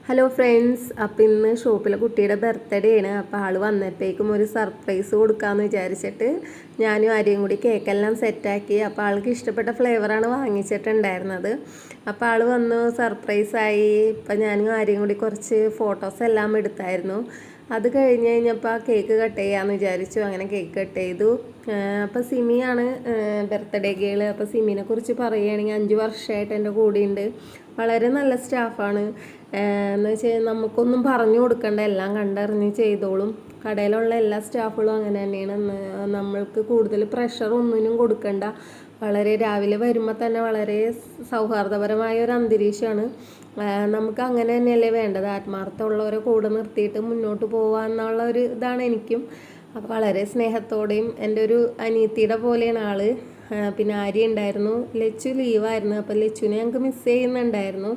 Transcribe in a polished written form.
Hello friends, അപ്പോൾ ഇന്ന് ഷോപ്പിലെ കുട്ടിയുടെ ബർത്ത്ഡേ ആണ്. അപ്പോൾ ആൾ വന്നപ്പോഴേക്കും ഒരു സർപ്രൈസ് കൊടുക്കാമെന്ന് വിചാരിച്ചിട്ട് ഞാനും ആരെയും കൂടി കേക്കെല്ലാം സെറ്റാക്കി. അപ്പോൾ ആൾക്ക് ഇഷ്ടപ്പെട്ട ഫ്ലേവറാണ് വാങ്ങിച്ചിട്ടുണ്ടായിരുന്നത്. അപ്പോൾ ആൾ വന്നു, സർപ്രൈസായി. ഇപ്പം ഞാനും ആരെയും കൂടി കുറച്ച് ഫോട്ടോസ് എല്ലാം എടുത്തായിരുന്നു. അത് കഴിഞ്ഞ് കഴിഞ്ഞപ്പോൾ ആ കേക്ക് കട്ട് ചെയ്യാമെന്ന് വിചാരിച്ചു. അങ്ങനെ കേക്ക് കട്ട് ചെയ്തു. അപ്പോൾ സിമിയാണ് ബർത്ത്ഡേ ഗേള്. അപ്പോൾ സിമിനെ കുറിച്ച് പറയുകയാണെങ്കിൽ 5 വർഷമായിട്ട് എൻ്റെ കൂടെയുണ്ട്. വളരെ നല്ല സ്റ്റാഫാണ്. എന്ന് വെച്ചാൽ നമുക്കൊന്നും പറഞ്ഞു കൊടുക്കണ്ട, എല്ലാം കണ്ടറിഞ്ഞ് ചെയ്തോളും. കടയിലുള്ള എല്ലാ സ്റ്റാഫുകളും അങ്ങനെ തന്നെയാണ്. നമ്മൾക്ക് കൂടുതൽ പ്രഷർ ഒന്നിനും കൊടുക്കണ്ട. വളരെ രാവിലെ വരുമ്പോൾ തന്നെ വളരെ സൗഹാർദ്ദപരമായ ഒരു അന്തരീക്ഷമാണ്. നമുക്ക് അങ്ങനെ തന്നെയല്ലേ വേണ്ടത്. ആത്മാർത്ഥമുള്ളവരെ കൂടെ നിർത്തിയിട്ട് മുന്നോട്ട് പോകാമെന്നുള്ള ഒരു ഇതാണ് എനിക്കും. അപ്പോൾ വളരെ സ്നേഹത്തോടെയും എൻ്റെ ഒരു അനിയത്തിയുടെ പോലെയാണ് ആള്. പിന്നെ ആര്യ ഉണ്ടായിരുന്നു. ലച്ചു ലീവായിരുന്നു. അപ്പോൾ ലച്ചുവിനെ ഞങ്ങൾക്ക് മിസ് ചെയ്യുന്നുണ്ടായിരുന്നു.